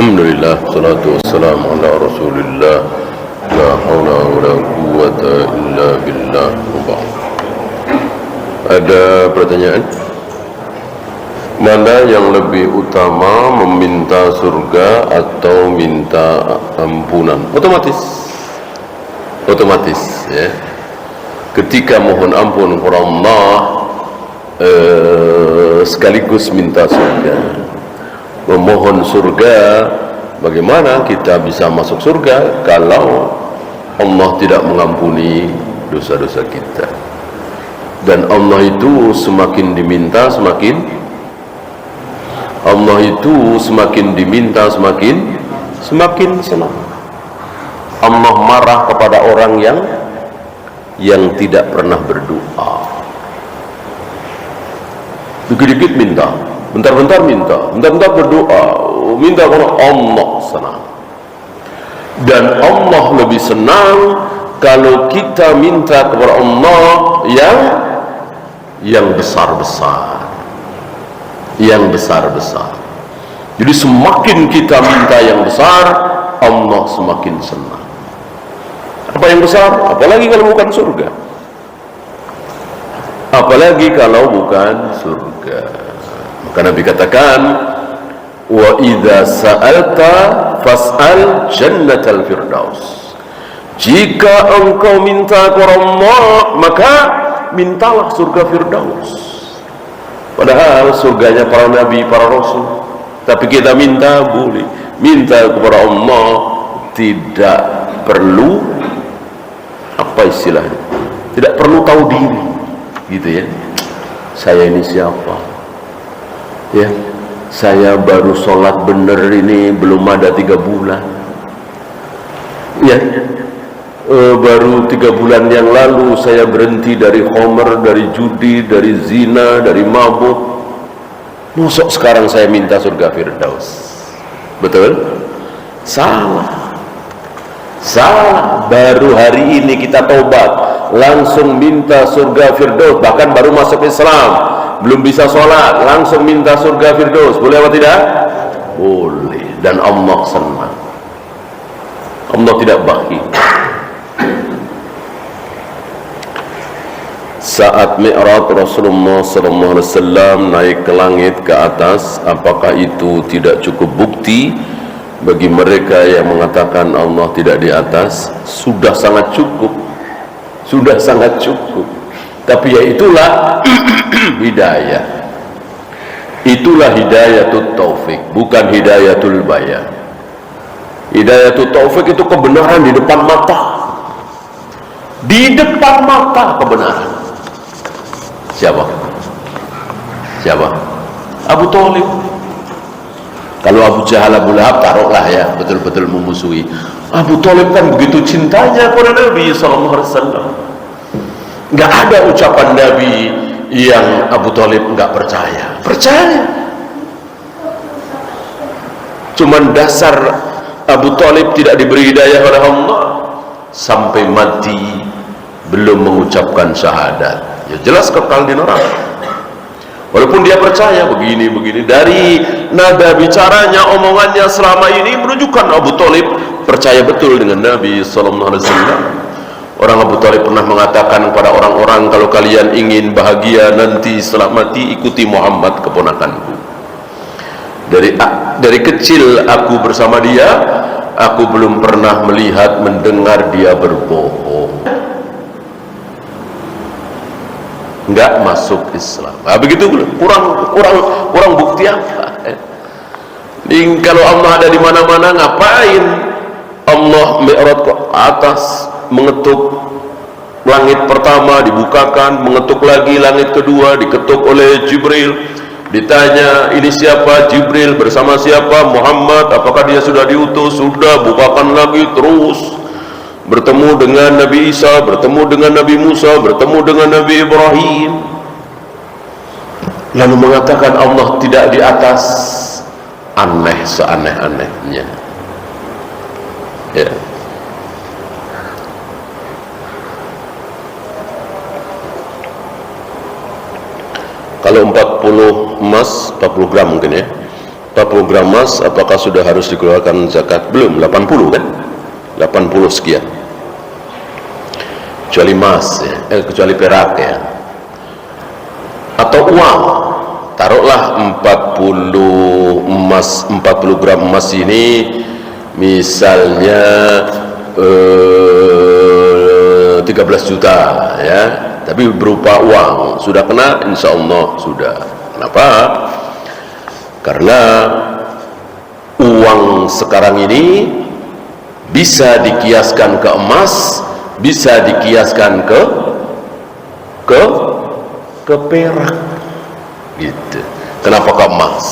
Alhamdulillah, salatu wassalamu ala rasulillah. La hawla wa la quwwata illa billah. Ada pertanyaan? Mana yang lebih utama, meminta surga atau minta ampunan? Otomatis ya. Ketika mohon ampun kepada Allah sekaligus minta surga. Memohon surga, bagaimana kita bisa masuk surga kalau Allah tidak mengampuni dosa-dosa kita? Dan Allah itu semakin diminta semakin senang. Allah marah kepada orang yang tidak pernah berdoa. Dikit-dikit minta, bentar-bentar minta, bentar-bentar berdoa, minta kepada Allah senang. Dan Allah lebih senang kalau kita minta kepada Allah yang besar-besar. Jadi semakin kita minta yang besar, Allah semakin senang. Apa yang besar? Apalagi kalau bukan surga. Maka Nabi katakan, wa idza sa'alta fas'al jannatal firdaus. Jika engkau minta kepada Allah, maka mintalah surga firdaus. Padahal surganya para nabi, para rasul. Tapi kita minta boleh. Minta kepada Allah tidak perlu apa istilahnya? Tidak perlu tahu diri. Gitu ya. Saya ini siapa? Ya, saya baru sholat bener ini belum ada 3 bulan. Ya, baru 3 bulan yang lalu saya berhenti dari khamr, dari judi, dari zina, dari mabuk. Masuk sekarang saya minta surga firdaus. Betul? Salah. Baru hari ini kita taubat, langsung minta surga firdaus, bahkan baru masuk Islam, belum bisa sholat, langsung minta surga firdaus. Boleh apa tidak? Boleh. Dan Allah senang. Allah tidak bakhil. Saat Mi'raj Rasulullah SAW naik ke langit ke atas, apakah itu tidak cukup bukti bagi mereka yang mengatakan Allah tidak di atas? Sudah sangat cukup. Tapi ya itulah hidayah. Itulah hidayatul taufik, bukan hidayatul bayan. Hidayatul taufik itu kebenaran di depan mata. Di depan mata kebenaran. Siapa? Abu Thalib. Kalau Abu Jahal, Abu Lahab taruhlah ya, betul-betul memusuhi. Abu Thalib kan begitu cintanya kepada Nabi SAW. Nggak ada ucapan Nabi yang Abu Thalib nggak percaya. Cuman dasar Abu Thalib tidak diberi hidayah oleh Allah sampai mati belum mengucapkan syahadat. Ya jelas kekal di neraka. Walaupun dia percaya begini dari nada bicaranya, omongannya selama ini menunjukkan Abu Thalib percaya betul dengan Nabi sallallahu alaihi wasallam. Orang Abu Thalib pernah mengatakan kepada orang-orang, kalau kalian ingin bahagia nanti setelah mati, ikuti Muhammad keponakanku. Dari kecil aku bersama dia, aku belum pernah melihat mendengar dia berbohong. Enggak masuk Islam. Begitu kurang bukti apa? Kalau Allah ada di mana-mana, ngapain Allah Mi'raj ke atas, mengetuk langit pertama dibukakan, mengetuk lagi langit kedua, diketuk oleh Jibril, ditanya ini siapa? Jibril. Bersama siapa? Muhammad. Apakah dia sudah diutus? Sudah. Bukakan lagi, terus bertemu dengan Nabi Isa, bertemu dengan Nabi Musa, bertemu dengan Nabi Ibrahim, lalu mengatakan Allah tidak di atas. Aneh seaneh-anehnya ya. Kalau 40 emas, 40 gram mungkin ya, 40 gram emas apakah sudah harus dikeluarkan zakat? Belum, 80 kan? 80 sekian. Kecuali emas ya, kecuali perak ya. Atau uang. Taruhlah 40 gram emas ini misalnya 13 juta ya, tapi berupa uang, sudah kena? Insya Allah sudah. Kenapa? Karena uang sekarang ini bisa dikiaskan ke emas, bisa dikiaskan ke perak gitu. Kenapa ke emas?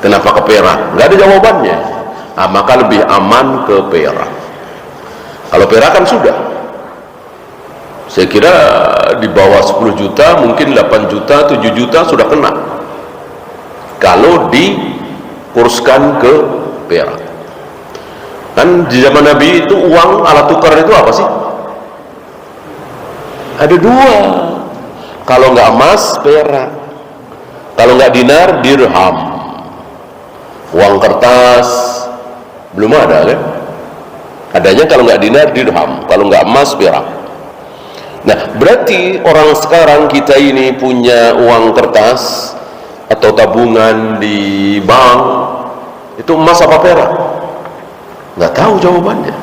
Kenapa ke perak? Nggak ada jawabannya. Maka lebih aman ke perak. Kalau perak kan sudah, saya kira di bawah 10 juta, mungkin 8 juta, 7 juta sudah kena kalau dikurskan ke perak. Kan di zaman Nabi itu uang alat tukar itu apa sih? Ada dua. Kalau nggak emas, perak. Kalau nggak dinar, dirham. Uang kertas belum ada kan? Adanya kalau nggak dinar, dirham. Kalau nggak emas, perak. Nah, berarti orang sekarang kita ini punya uang kertas atau tabungan di bank, itu emas apa perak? Nggak tahu jawabannya.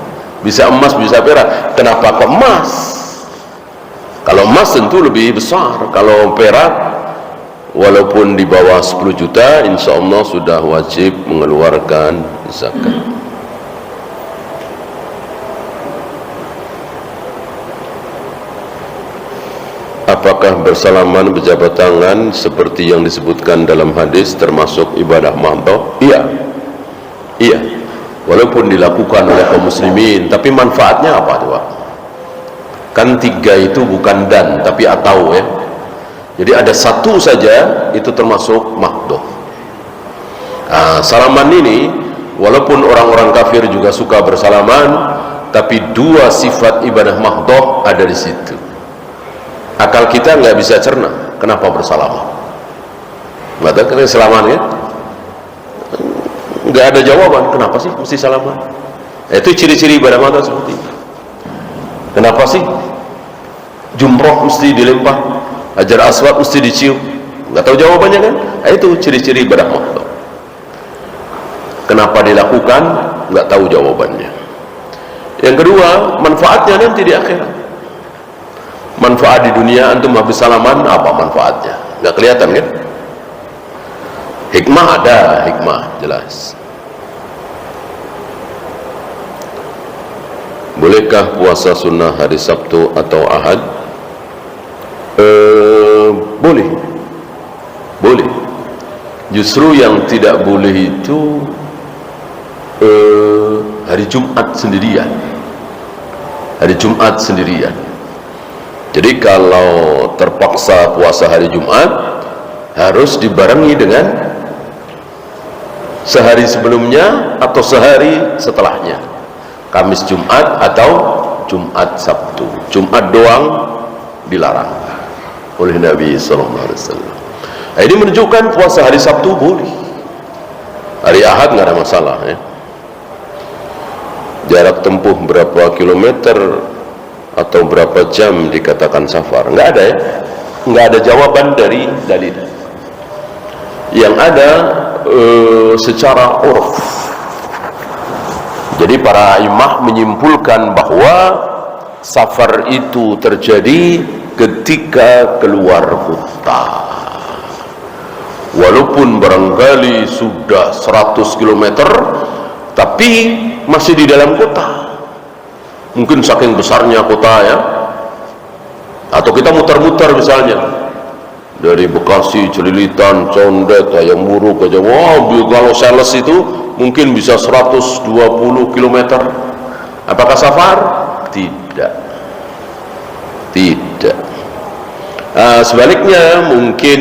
Bisa emas, bisa perak. Kenapa ke emas? Kalau emas tentu lebih besar. Kalau perak, walaupun di bawah 10 juta, insya Allah sudah wajib mengeluarkan zakat. Apakah bersalaman, berjabat tangan seperti yang disebutkan dalam hadis termasuk ibadah mahdoh? Iya, iya. Walaupun dilakukan oleh kaum muslimin, tapi manfaatnya apa tuh Pak? Kan 3 itu bukan dan, tapi atau ya. Jadi ada satu saja itu termasuk mahdoh. Salaman ini, walaupun orang-orang kafir juga suka bersalaman, tapi 2 sifat ibadah mahdoh ada di situ. Akal kita nggak bisa cerna kenapa bersalaman. Nggak tahu kenapa salaman ya? Nggak ada jawaban kenapa sih mesti salaman. Itu ciri-ciri ibadah mahdoh seperti itu. Kenapa sih jumroh mesti dilempar, hajar aswad mesti dicium? Nggak tahu jawabannya kan? Itu ciri-ciri ibadah mahdoh. Kenapa dilakukan? Nggak tahu jawabannya. Yang kedua, manfaatnya nanti di akhirat. Manfaat di dunia antum habis salaman, apa manfaatnya? Nggak kelihatan kan? Hikmah ada, hikmah jelas. Bolehkah puasa sunnah hari Sabtu atau Ahad? Boleh, boleh. Justru yang tidak boleh itu hari Jumat sendirian. Hari Jumat sendirian. Jadi kalau terpaksa puasa hari Jumat, harus dibarengi dengan sehari sebelumnya atau sehari setelahnya, Kamis Jumat atau Jumat Sabtu. Jumat doang dilarang oleh Nabi SAW. Ini menunjukkan puasa hari Sabtu boleh, hari Ahad nggak ada masalah ya. Jarak tempuh berapa kilometer atau berapa jam dikatakan safar? Nggak ada ya, nggak ada jawaban dari dalil. Yang ada secara urf. Jadi para imam menyimpulkan bahwa safar itu terjadi ketika keluar kota. Walaupun barangkali sudah 100 km, tapi masih di dalam kota. Mungkin saking besarnya kota ya. Atau kita muter-muter misalnya dari Bekasi, Celilitan, Condet, Hayam Buruk ke Jawa. Kalau sales itu mungkin bisa 120 km. Apakah safar? Tidak. Tidak. Sebaliknya mungkin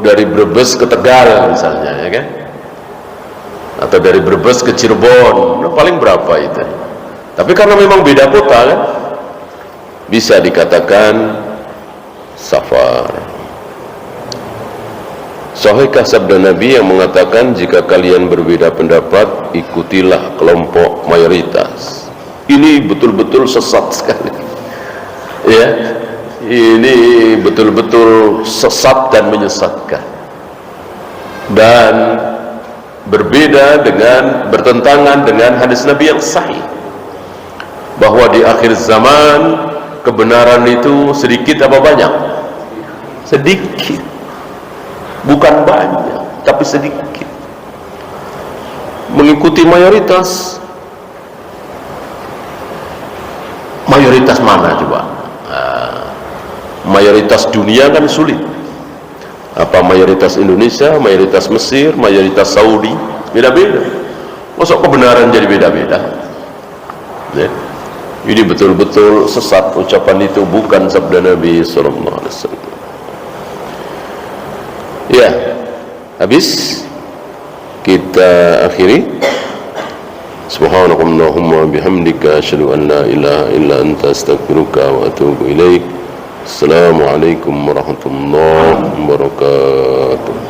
dari Brebes ke Tegal misalnya ya kan, atau dari Brebes ke Cirebon, paling berapa itu? Tapi karena memang beda kota kan, bisa dikatakan safar. Sahihkah sabda Nabi yang mengatakan jika kalian berbeda pendapat, ikutilah kelompok mayoritas? Ini betul-betul sesat sekali. Ya, ini betul-betul sesat dan menyesatkan. Dan berbeda dengan, bertentangan dengan hadis Nabi yang sahih bahwa di akhir zaman kebenaran itu sedikit apa banyak? Sedikit. Bukan banyak, tapi sedikit. Mengikuti mayoritas. Mayoritas mana coba? Mayoritas dunia kan sulit. Apa mayoritas Indonesia, mayoritas Mesir, mayoritas Saudi, beda-beda. Masa kebenaran jadi beda-beda? Ya. Ini betul-betul sesat, ucapan itu bukan sabda Nabi sallallahu alaihi wasallam. Ya, habis kita akhiri. Subhanakallahumma bihamdika asyhadu an la ilaha illa anta astaghfiruka wa atubu ilaik. Assalamualaikum warahmatullahi wabarakatuh.